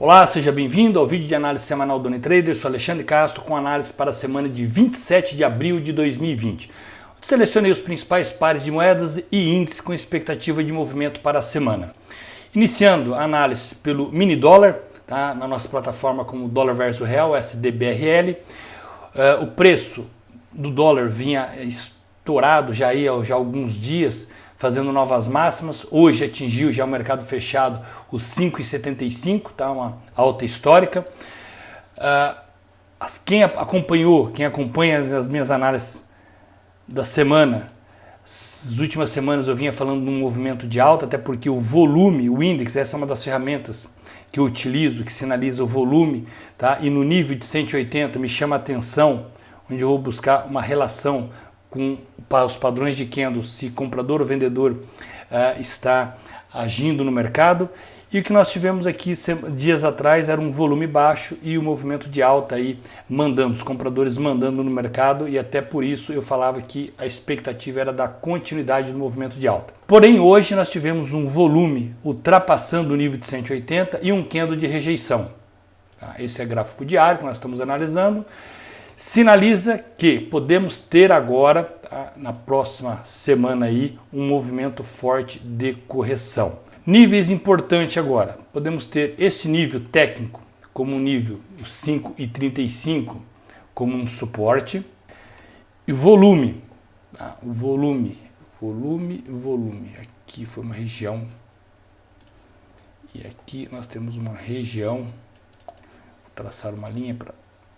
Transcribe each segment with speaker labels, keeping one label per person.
Speaker 1: Olá, seja bem-vindo ao vídeo de análise semanal do Unitrader. Eu sou Alexandre Castro com análise para a semana de 27 de abril de 2020. Selecionei os principais pares de moedas e índices com expectativa de movimento para a semana. Iniciando a análise pelo mini dólar, tá? Na nossa plataforma como dólar versus real, SDBRL. O preço do dólar vinha estourado já há alguns dias, fazendo novas máximas. Hoje atingiu já o mercado fechado os 5,75, tá? Uma alta histórica. Quem acompanha as minhas análises da semana, as últimas semanas eu vinha falando de um movimento de alta, até porque o volume, o índice, essa é uma das ferramentas que eu utilizo, que sinaliza o volume, tá? E no nível de 180 me chama a atenção, onde eu vou buscar uma relação com os padrões de candle, se comprador ou vendedor está agindo no mercado. E o que nós tivemos aqui dias atrás era um volume baixo e o movimento de alta aí mandando, os compradores mandando no mercado, e até por isso eu falava que a expectativa era da continuidade do movimento de alta. Porém, hoje nós tivemos um volume ultrapassando o nível de 180 e um candle de rejeição. Tá? Esse é gráfico diário que nós estamos analisando. Sinaliza que podemos ter agora, tá, na próxima semana aí, um movimento forte de correção. Níveis importantes agora, podemos ter esse nível técnico como um nível 5,35 como um suporte, e volume, tá? O volume, aqui foi uma região, e aqui nós temos uma região, vou traçar uma linha para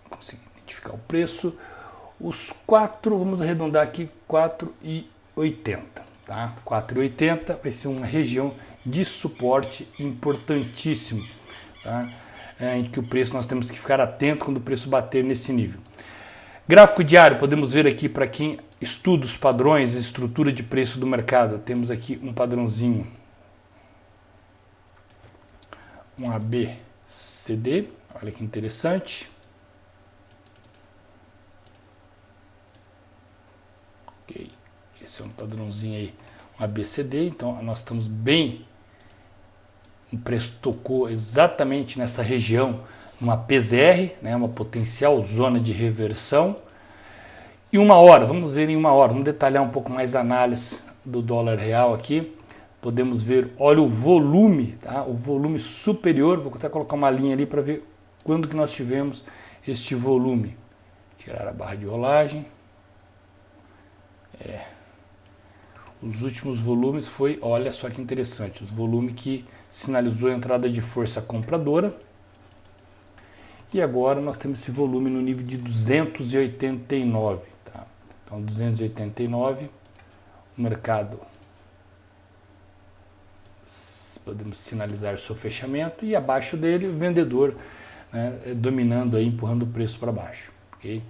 Speaker 1: conseguir identificar o preço. Os 4, vamos arredondar aqui, 4,80, tá? 4,80 vai ser uma região de suporte importantíssimo, tá? Em que o preço, nós temos que ficar atento quando o preço bater nesse nível. Gráfico diário, podemos ver aqui para quem estuda os padrões, a estrutura de preço do mercado. Temos aqui um padrãozinho, um ABCD, olha que interessante. Ok, esse é um padrãozinho aí, um ABCD, então nós estamos bem. O preço tocou exatamente nessa região, uma PZR, né, uma potencial zona de reversão. E uma hora, vamos ver em uma hora, vamos detalhar um pouco mais a análise do dólar real aqui. Podemos ver, olha o volume, tá? O volume superior, vou até colocar uma linha ali para ver quando que nós tivemos este volume. Tirar a barra de rolagem. Os últimos volumes foi, olha só que interessante, os volumes que sinalizou a entrada de força compradora. E agora nós temos esse volume no nível de 289. Tá? Então 289, o mercado, podemos sinalizar seu fechamento, e abaixo dele o vendedor, né, dominando aí, empurrando o preço para baixo. Okay?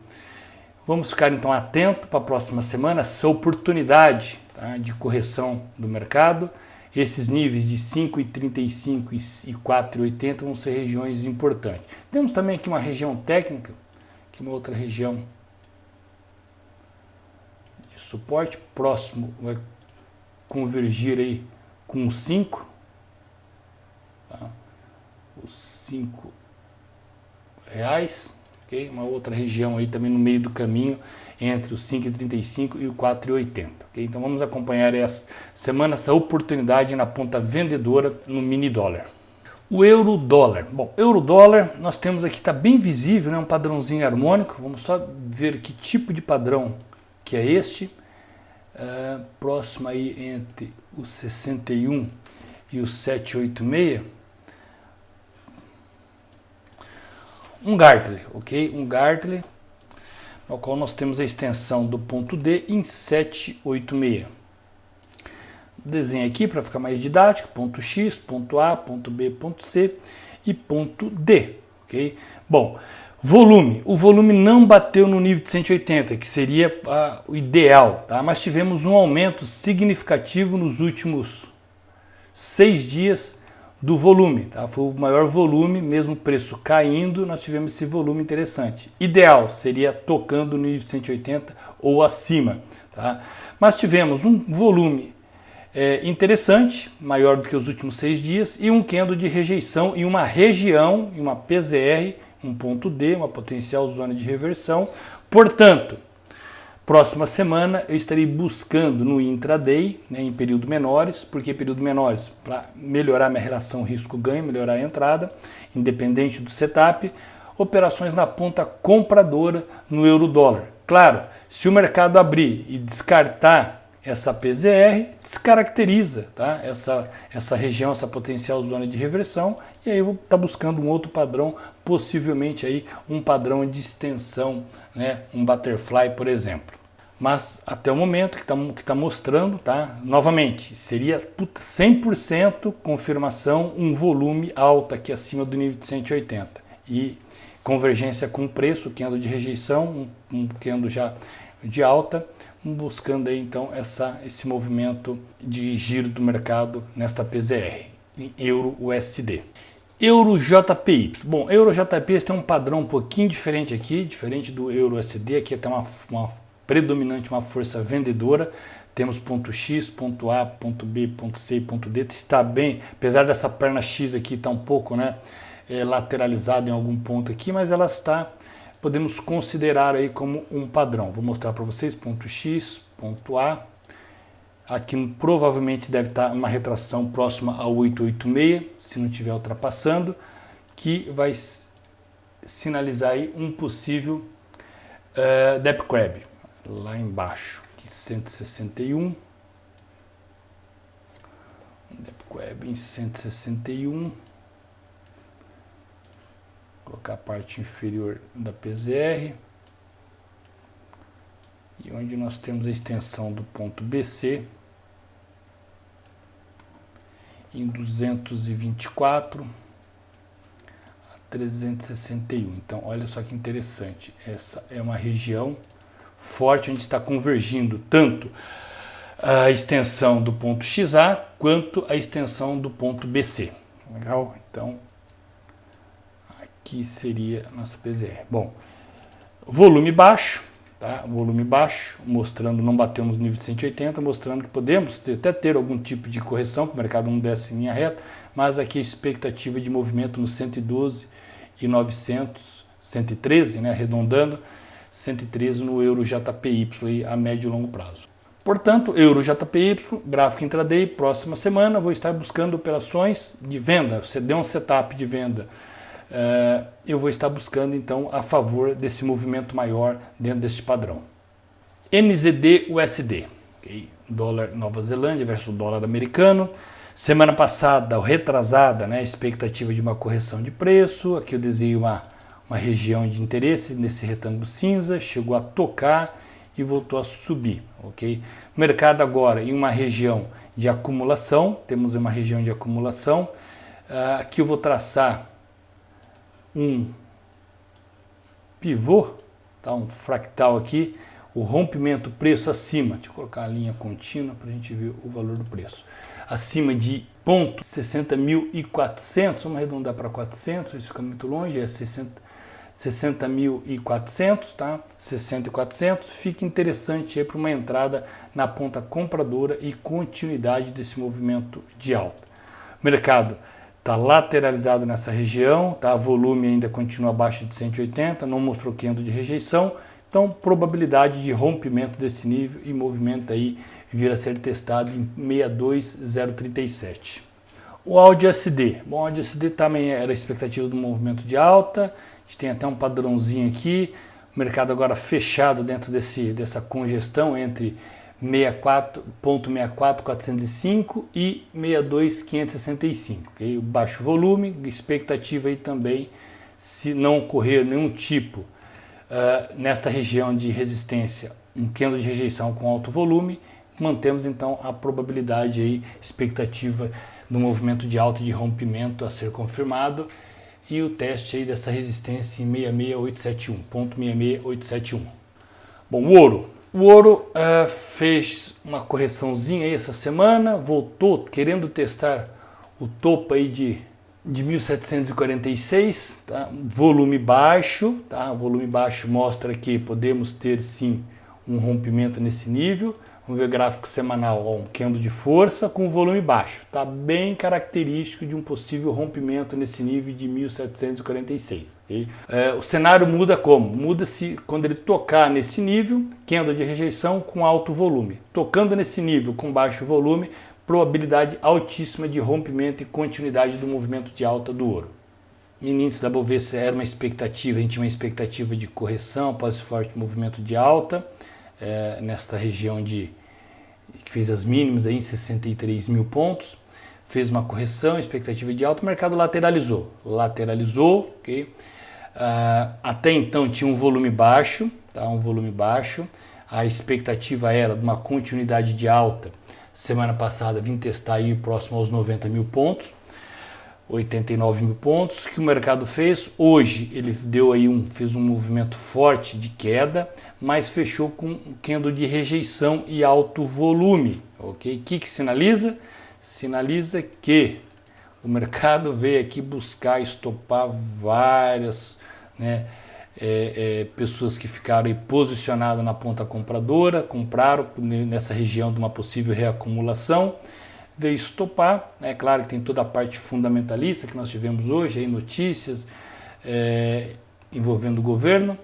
Speaker 1: Vamos ficar então atento para a próxima semana, essa oportunidade, tá, de correção do mercado. Esses níveis de 5,35 e 4,80 vão ser regiões importantes. Temos também aqui uma região técnica, aqui uma outra região de suporte, próximo vai convergir aí com o 5, tá? Os 5 reais, okay? Uma outra região aí também no meio do caminho, entre os 5,35 e o 4,80. Okay? Então vamos acompanhar essa semana, essa oportunidade na ponta vendedora no mini dólar. O euro dólar. Bom, euro dólar nós temos aqui, está bem visível, né? Um padrãozinho harmônico. Vamos só ver que tipo de padrão que é este. Próximo aí entre os 61 e os 786. Um Gartley, ok? Um Gartley, no qual nós temos a extensão do ponto D em 786. Desenho aqui para ficar mais didático, ponto X, ponto A, ponto B, ponto C e ponto D, ok? Bom, volume. O volume não bateu no nível de 180, que seria o ideal, tá? Mas tivemos um aumento significativo nos últimos 6 dias do volume, tá? Foi o maior volume, mesmo o preço caindo, nós tivemos esse volume interessante. Ideal seria tocando no nível de 180 ou acima, tá? Mas tivemos um volume interessante, maior do que os últimos 6 dias, e um candle de rejeição em uma região, em uma PZR, um ponto D, uma potencial zona de reversão. Portanto, próxima semana eu estarei buscando no intraday, né, em período menores. Por que período menores? Para melhorar minha relação risco-ganho, melhorar a entrada, independente do setup. Operações na ponta compradora no euro-dólar. Claro, se o mercado abrir e descartar essa PZR, descaracteriza, tá? essa região, essa potencial zona de reversão, e aí eu vou estar buscando um outro padrão, possivelmente aí um padrão de extensão, né? Um butterfly, por exemplo. Mas até o momento que tá mostrando, tá? Novamente, seria 100% confirmação, um volume alto aqui acima do nível de 180. E convergência com o preço, candle de rejeição, um candle já de alta, buscando aí então esse movimento de giro do mercado nesta PZR, em Euro-USD. Euro-JPY. Bom, Euro-JPY tem um padrão um pouquinho diferente aqui, diferente do Euro-USD, aqui tem uma predominante, uma força vendedora. Temos ponto X, ponto A, ponto B, ponto C e ponto D. Está bem, apesar dessa perna X aqui estar um pouco, né, lateralizada em algum ponto aqui, mas ela está, podemos considerar aí como um padrão. Vou mostrar para vocês, ponto X, ponto A. Aqui provavelmente deve estar uma retração próxima a 886, se não estiver ultrapassando, que vai sinalizar aí um possível Dep Crab, lá embaixo, aqui 161. Dep Crab em 161. Colocar a parte inferior da PZR. E onde nós temos a extensão do ponto BC em 224 a 361. Então, olha só que interessante. Essa é uma região forte onde está convergindo tanto a extensão do ponto XA quanto a extensão do ponto BC. Legal? Então, aqui seria a nossa PZR. Bom, volume baixo. Tá? Volume baixo, mostrando, não batemos no nível de 180, mostrando que podemos até ter algum tipo de correção, que o mercado não desce em linha reta, mas aqui a expectativa de movimento no 112 e 900, 113, né, arredondando, 113 no Euro JPY a médio e longo prazo. Portanto, Euro JPY, gráfico intraday, próxima semana vou estar buscando operações de venda. Você deu um setup de venda, eu vou estar buscando então a favor desse movimento maior dentro deste padrão. NZD-USD, okay? Dólar Nova Zelândia versus dólar americano. Semana passada, ou retrasada, né, expectativa de uma correção de preço. Aqui eu desenhei uma região de interesse nesse retângulo cinza, chegou a tocar e voltou a subir. Okay? Mercado agora em uma região de acumulação, temos uma região de acumulação. Aqui eu vou traçar um pivô, tá? Um fractal aqui, o rompimento preço acima, deixa eu colocar a linha contínua para a gente ver o valor do preço, acima de ponto 60.400, vamos arredondar para 400, isso fica muito longe, é 60.400, tá? 60.400, fica interessante aí para uma entrada na ponta compradora e continuidade desse movimento de alta. Mercado está lateralizado nessa região, tá? Volume ainda continua abaixo de 180, não mostrou candle de rejeição, então probabilidade de rompimento desse nível e movimento aí vir a ser testado em 62,037. O AUD-USD, bom, o AUD-USD também era a expectativa do movimento de alta, a gente tem até um padrãozinho aqui, o mercado agora fechado dentro dessa congestão entre 64.405 e 62.565, okay? Baixo volume, expectativa aí também, se não ocorrer nenhum tipo nesta região de resistência, um candle de rejeição com alto volume, mantemos então a probabilidade aí, expectativa do movimento de alta e de rompimento a ser confirmado e o teste aí dessa resistência em 66.871, ponto 66.871. Bom, o ouro. O ouro fez uma correçãozinha aí essa semana, voltou querendo testar o topo aí de 1.746, tá? Volume baixo, tá? Volume baixo mostra que podemos ter sim um rompimento nesse nível, Vamos ver o gráfico semanal, ó, um candle de força com volume baixo. Está bem característico de um possível rompimento nesse nível de 1746. Okay? O cenário muda como? Muda-se quando ele tocar nesse nível, candle de rejeição com alto volume. Tocando nesse nível com baixo volume, probabilidade altíssima de rompimento e continuidade do movimento de alta do ouro. No índice da Bovespa era uma expectativa, a gente tinha uma expectativa de correção após esse forte movimento de alta. Nesta região que fez as mínimas aí em 63 mil pontos, fez uma correção, expectativa de alta, o mercado lateralizou, ok? Até então tinha um volume baixo, tá? A expectativa era de uma continuidade de alta, semana passada vim testar aí próximo aos 90 mil pontos, 89 mil pontos, que o mercado fez. Hoje ele fez um movimento forte de queda, mas fechou com um candle de rejeição e alto volume, ok? O que sinaliza? Sinaliza que o mercado veio aqui buscar estopar várias, né, pessoas que ficaram aí posicionadas na ponta compradora, compraram nessa região de uma possível reacumulação, veio estopar. É claro que tem toda a parte fundamentalista que nós tivemos hoje, aí notícias envolvendo o governo,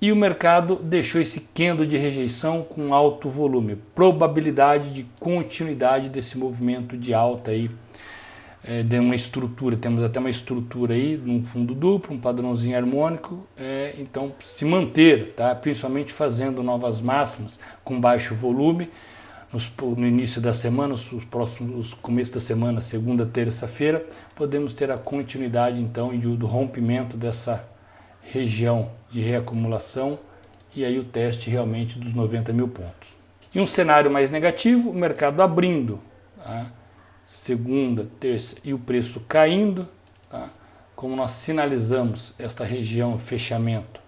Speaker 1: e o mercado deixou esse candle de rejeição com alto volume, probabilidade de continuidade desse movimento de alta aí, de uma estrutura, temos até uma estrutura aí, num fundo duplo, um padrãozinho harmônico, então se manter, tá? Principalmente fazendo novas máximas com baixo volume, no início da semana, os começos da semana, segunda, terça-feira, podemos ter a continuidade então do rompimento dessa região de reacumulação e aí o teste realmente dos 90 mil pontos. E um cenário mais negativo, o mercado abrindo, tá? Segunda, terça e o preço caindo, tá? Como nós sinalizamos esta região, fechamento,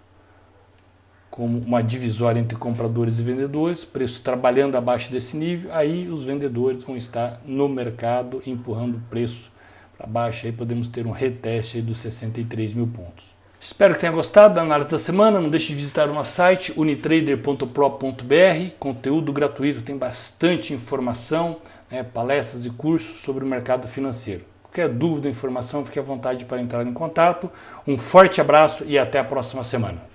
Speaker 1: como uma divisória entre compradores e vendedores, preço trabalhando abaixo desse nível, aí os vendedores vão estar no mercado empurrando o preço para baixo, aí podemos ter um reteste aí dos 63 mil pontos. Espero que tenha gostado da análise da semana, não deixe de visitar o nosso site unitrader.pro.br, conteúdo gratuito, tem bastante informação, palestras e cursos sobre o mercado financeiro. Qualquer dúvida ou informação, fique à vontade para entrar em contato. Um forte abraço e até a próxima semana.